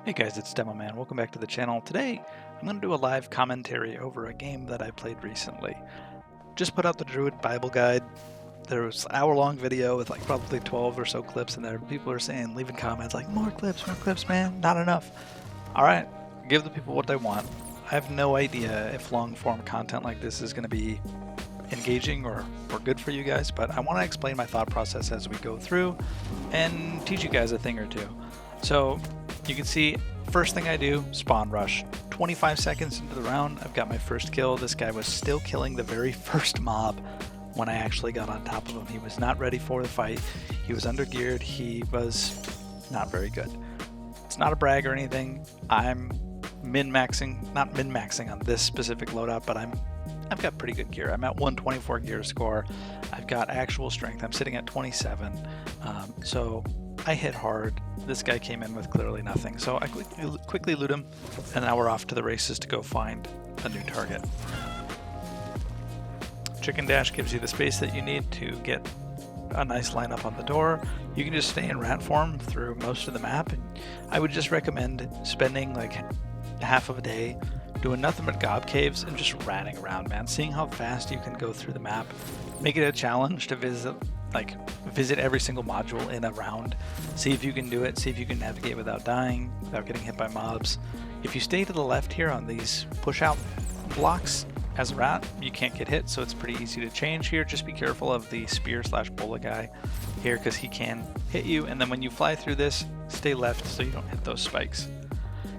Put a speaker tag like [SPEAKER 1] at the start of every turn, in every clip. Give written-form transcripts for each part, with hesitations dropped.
[SPEAKER 1] Hey guys, it's Demo Man. Welcome back to the channel. Today, I'm going to do a live commentary over a game that I played recently. Just put out the Druid Bible Guide. There was an hour-long video with like probably 12 or so clips in there. People are saying, leaving comments like, more clips, man, not enough. Alright, give the people what they want. I have no idea if long-form content like this is going to be engaging or good for you guys, but I want to explain my thought process as we go through and teach you guys a thing or two. So, you can see, first thing I do, spawn rush. 25 seconds into the round, I've got my first kill. This guy was still killing the very first mob when I actually got on top of him. He was not ready for the fight. He was undergeared. He was not very good. It's not a brag or anything. I'm min-maxing, not min-maxing on this specific loadout, but I've got pretty good gear. I'm at 124 gear score. I've got actual strength. I'm sitting at 27. So I hit hard. This guy came in with clearly nothing. So I quickly loot him, and now we're off to the races to go find a new target. Chicken Dash gives you the space that you need to get a nice lineup on the door. You can just stay in rat form through most of the map. And I would just recommend spending like half of a day doing nothing but gob caves and just ratting around, man. Seeing how fast you can go through the map. Make it a challenge to visit every single module in a round. See if you can do it. See if you can navigate without dying, without getting hit by mobs. If you stay to the left here on these push out blocks as a rat, you can't get hit, so it's pretty easy to change here. Just be careful of the spear / bola guy here because he can hit you, and then when you fly through this, stay left so you don't hit those spikes.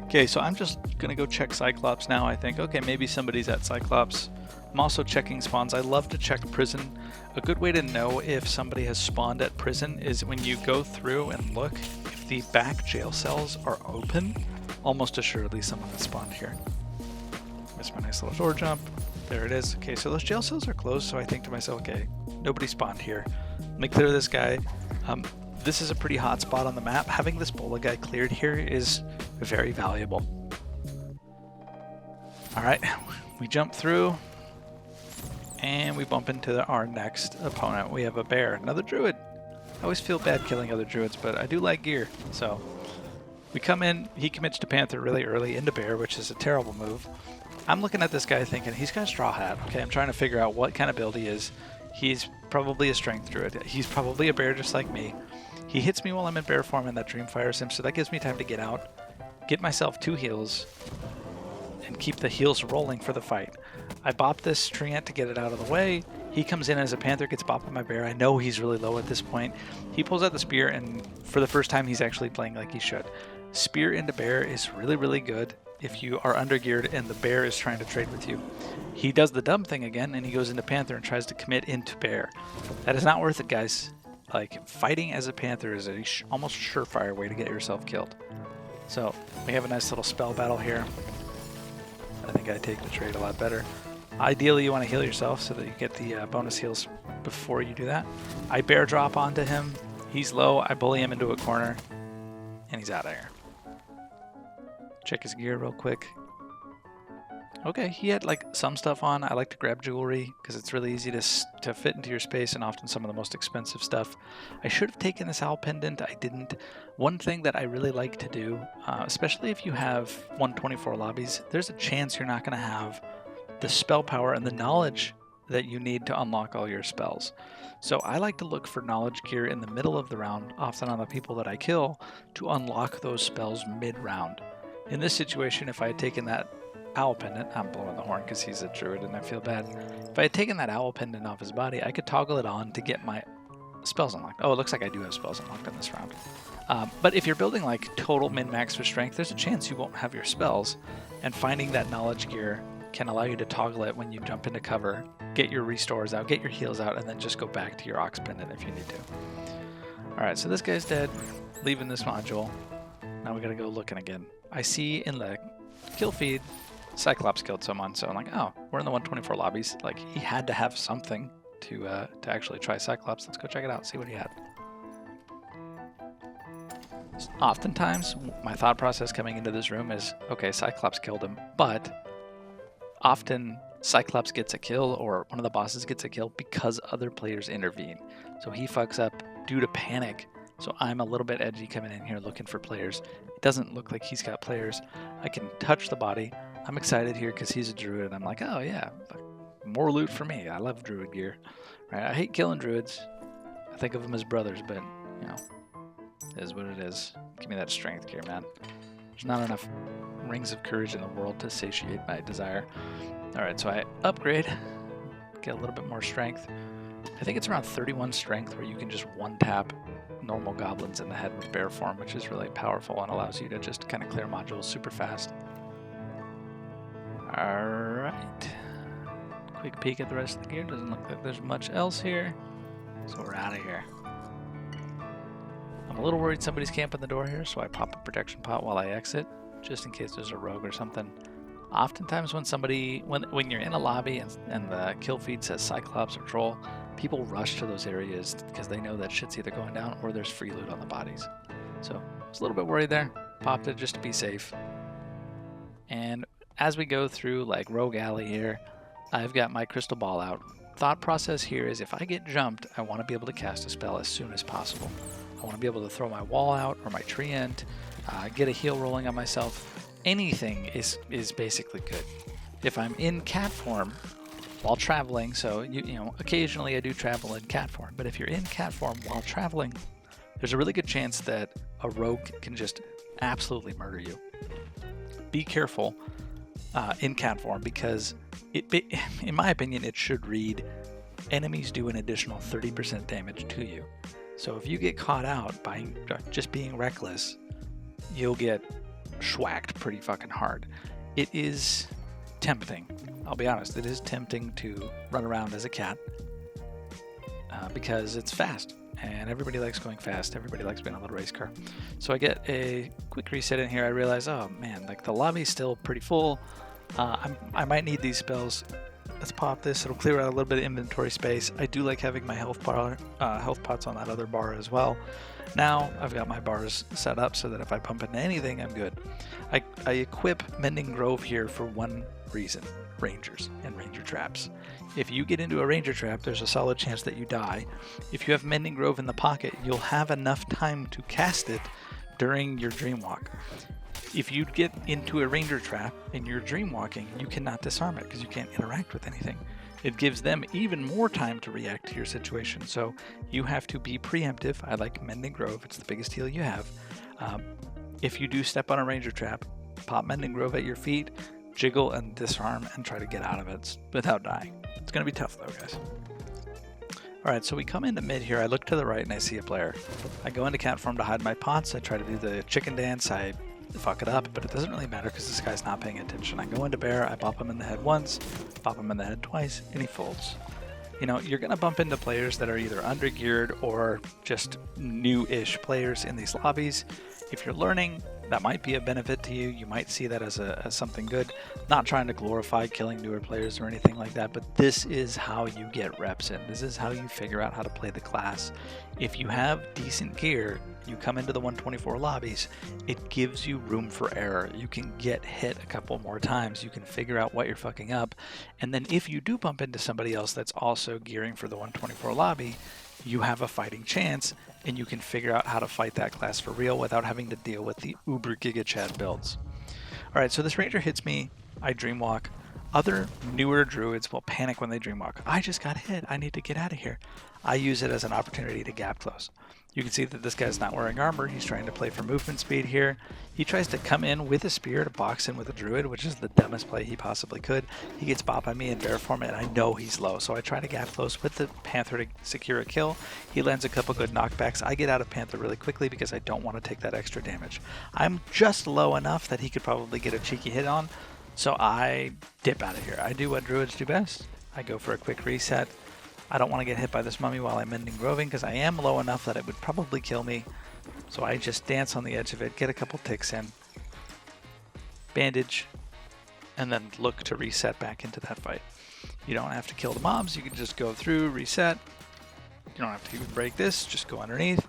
[SPEAKER 1] Okay, so I'm just gonna go check Cyclops now. I think, okay, maybe somebody's at Cyclops. I'm also checking spawns. I love to check prison. A good way to know if somebody has spawned at prison is when you go through and look if the back jail cells are open. Almost assuredly someone has spawned here. Missed my nice little door jump. There it is. Okay, so those jail cells are closed, so I think to myself, okay, nobody spawned here. Let me clear this guy. This is a pretty hot spot on the map. Having this bola guy cleared here is very valuable. Alright, we jump through. And we bump into our next opponent. We have a bear, another druid. I always feel bad killing other druids, but I do like gear. So we come in, he commits to panther really early into bear, which is a terrible move. I'm looking at this guy thinking he's got a straw hat. Okay, I'm trying to figure out what kind of build he is. He's probably a strength druid. He's probably a bear just like me. He hits me while I'm in bear form and that dream fires him, so that gives me time to get out, get myself 2 heals, and keep the heals rolling for the fight. I bop this treant to get it out of the way. He comes in as a panther, gets bopped by my bear. I know he's really low at this point. He pulls out the spear, and for the first time, he's actually playing like he should. Spear into bear is really, really good if you are undergeared and the bear is trying to trade with you. He does the dumb thing again, and he goes into panther and tries to commit into bear. That is not worth it, guys. Like, fighting as a panther is a almost surefire way to get yourself killed. So, we have a nice little spell battle here. I think I take the trade a lot better. Ideally, you want to heal yourself so that you get the bonus heals before you do that. I bear drop onto him. He's low. I bully him into a corner, and he's out of here. Check his gear real quick. Okay, he had like some stuff on. I like to grab jewelry because it's really easy to fit into your space and often some of the most expensive stuff. I should have taken this owl pendant. I didn't. One thing that I really like to do, especially if you have 124 lobbies, there's a chance you're not going to have the spell power and the knowledge that you need to unlock all your spells. So I like to look for knowledge gear in the middle of the round, often on the people that I kill, to unlock those spells mid-round. In this situation, if I had taken that owl pendant, I'm blowing the horn because he's a druid and I feel bad. If I had taken that owl pendant off his body, I could toggle it on to get my spells unlocked. Oh, it looks like I do have spells unlocked in this round. But if you're building like total min-max for strength, there's a chance you won't have your spells, and finding that knowledge gear can allow you to toggle it when you jump into cover, get your restores out, get your heals out, and then just go back to your ox pendant if you need to. Alright, so this guy's dead, leaving this module. Now we gotta go looking again. I see in the kill feed, Cyclops killed someone, so I'm like, oh, we're in the 124 lobbies. Like, he had to have something to actually try Cyclops. Let's go check it out, see what he had. Oftentimes, my thought process coming into this room is, okay, Cyclops killed him, but often Cyclops gets a kill or one of the bosses gets a kill because other players intervene. So he fucks up due to panic So I'm a little bit edgy coming in here looking for players. It doesn't look like he's got players. I can touch the body. I'm excited here because he's a druid, and I'm like, oh yeah, more loot for me. I love druid gear. Right? I hate killing druids. I think of them as brothers, but you know, it is what it is. Give me that strength gear, man. There's not enough rings of courage in the world to satiate my desire. All right, so I upgrade, get a little bit more strength. I think it's around 31 strength where you can just one-tap normal goblins in the head with bear form, which is really powerful and allows you to just kind of clear modules super fast. Alright. Quick peek at the rest of the gear. Doesn't look like there's much else here. So we're out of here. I'm a little worried somebody's camping the door here, so I pop a protection pot while I exit, just in case there's a rogue or something. Oftentimes when you're in a lobby and the kill feed says Cyclops or Troll, people rush to those areas because they know that shit's either going down or there's free loot on the bodies. So I was a little bit worried there. Popped it just to be safe. And as we go through like Rogue Alley here, I've got my crystal ball out. Thought process here is if I get jumped, I want to be able to cast a spell as soon as possible. I want to be able to throw my wall out or my treant, get a heal rolling on myself. Anything is basically good. If I'm in cat form while traveling, so you know, occasionally I do travel in cat form, but if you're in cat form while traveling, there's a really good chance that a rogue can just absolutely murder you. Be careful in cat form because in my opinion, it should read enemies do an additional 30% damage to you. So if you get caught out by just being reckless, you'll get schwacked pretty fucking hard. It is tempting. I'll be honest, it is tempting to run around as a cat because it's fast and everybody likes going fast. Everybody likes being on a little race car. So I get a quick reset in here. I realize, oh man, like the lobby's still pretty full. I might need these spells. Let's pop this. It'll clear out a little bit of inventory space. I do like having my health pots on that other bar as well. Now I've got my bars set up so that if I bump into anything, I'm good. I equip Mending Grove here for one reason: rangers and ranger traps. If you get into a ranger trap, there's a solid chance that you die. If you have Mending Grove in the pocket, you'll have enough time to cast it during your dream walk. If you get into a ranger trap and you're dream walking, you cannot disarm it because you can't interact with anything. It gives them even more time to react to your situation, so you have to be preemptive. I like Mending Grove, it's the biggest heal you have. If you do step on a ranger trap, pop Mending Grove at your feet, jiggle and disarm and try to get out of it without dying. It's going to be tough though, guys. Alright, so we come into mid here. I look to the right and I see a player. I go into cat form to hide my pots. I try to do the chicken dance. I fuck it up, but it doesn't really matter because this guy's not paying attention. I go into bear, I bop him in the head once, bop him in the head twice, and he folds. You know, you're going to bump into players that are either undergeared or just new-ish players in these lobbies. If you're learning, that might be a benefit to you. You might see that as something good. Not trying to glorify killing newer players or anything like that, but this is how you get reps in. This is how you figure out how to play the class. If you have decent gear, you come into the 124 lobbies, it gives you room for error. You can get hit a couple more times. You can figure out what you're fucking up. And then if you do bump into somebody else that's also gearing for the 124 lobby, you have a fighting chance and you can figure out how to fight that class for real without having to deal with the uber giga chad builds. All right, so this ranger hits me, I dreamwalk. Other newer druids will panic when they dreamwalk. I just got hit, I need to get out of here. I use it as an opportunity to gap close. You can see that this guy's not wearing armor. He's trying to play for movement speed here. He tries to come in with a spear to box in with a druid, which is the dumbest play he possibly could. He gets bop on me in bear form, and I know he's low, so I try to gap close with the panther to secure a kill. He lands a couple good knockbacks. I get out of panther really quickly because I don't want to take that extra damage. I'm just low enough that he could probably get a cheeky hit on, so I dip out of here. I do what druids do best. I go for a quick reset. I don't want to get hit by this mummy while I'm mending groving because I am low enough that it would probably kill me. So I just dance on the edge of it, get a couple ticks in, bandage, and then look to reset back into that fight. You don't have to kill the mobs, you can just go through, reset. You don't have to even break this, just go underneath.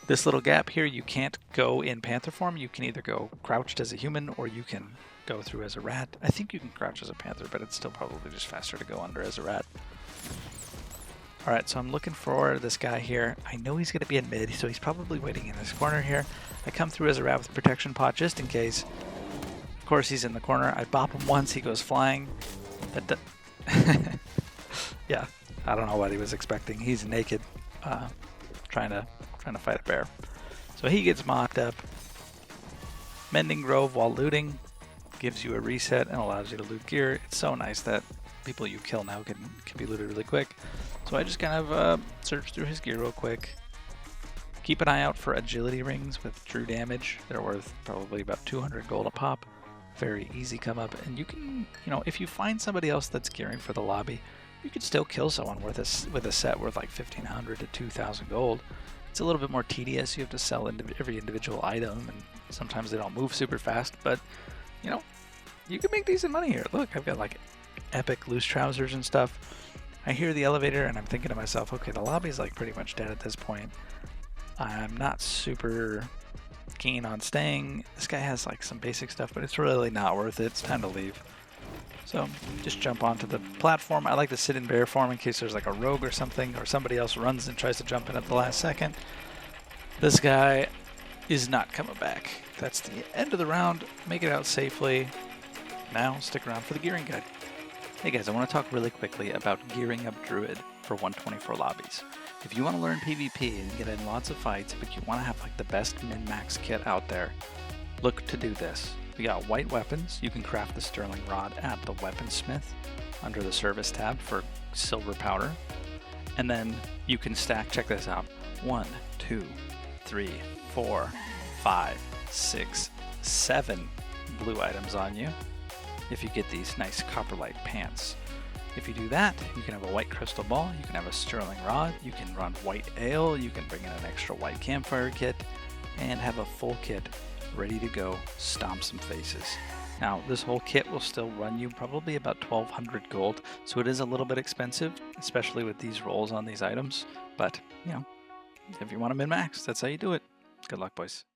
[SPEAKER 1] This little gap here, you can't go in panther form. You can either go crouched as a human or you can go through as a rat. I think you can crouch as a panther, but it's still probably just faster to go under as a rat. Alright, so I'm looking for this guy here. I know he's going to be in mid, so he's probably waiting in this corner here. I come through as a rat with protection pot just in case. Of course, he's in the corner. I bop him once, he goes flying. Yeah, I don't know what he was expecting. He's naked, trying to fight a bear. So he gets mocked up. Mending Grove while looting gives you a reset and allows you to loot gear. It's so nice that people you kill now can be looted really quick. So I just kind of search through his gear real quick. Keep an eye out for agility rings with true damage. They're worth probably about 200 gold a pop. Very easy come up, and you can, if you find somebody else that's gearing for the lobby, you could still kill someone with a set worth like 1,500 to 2,000 gold. It's a little bit more tedious. You have to sell every individual item, and sometimes they don't move super fast, but you can make decent money here. Look, I've got like epic loose trousers and stuff. I hear the elevator and I'm thinking to myself, okay, the lobby's like pretty much dead at this point. I'm not super keen on staying. This guy has like some basic stuff, but it's really not worth it. It's time to leave. So just jump onto the platform. I like to sit in bear form in case there's like a rogue or something, or somebody else runs and tries to jump in at the last second. This guy is not coming back. That's the end of the round. Make it out safely. Now stick around for the gearing guide. Hey guys, I want to talk really quickly about gearing up Druid for 124 lobbies. If you want to learn PvP and get in lots of fights, but you want to have like the best min-max kit out there, look to do this. We got white weapons. You can craft the sterling rod at the weaponsmith under the service tab for silver powder. And then you can stack, check this out, 1, 2, 3, 4, 5, 6, 7 blue items on you if you get these nice copperlight pants. If you do that, you can have a white crystal ball, you can have a sterling rod, you can run white ale, you can bring in an extra white campfire kit, and have a full kit ready to go stomp some faces. Now, this whole kit will still run you probably about 1,200 gold, so it is a little bit expensive, especially with these rolls on these items, but, if you want to min-max, that's how you do it. Good luck, boys.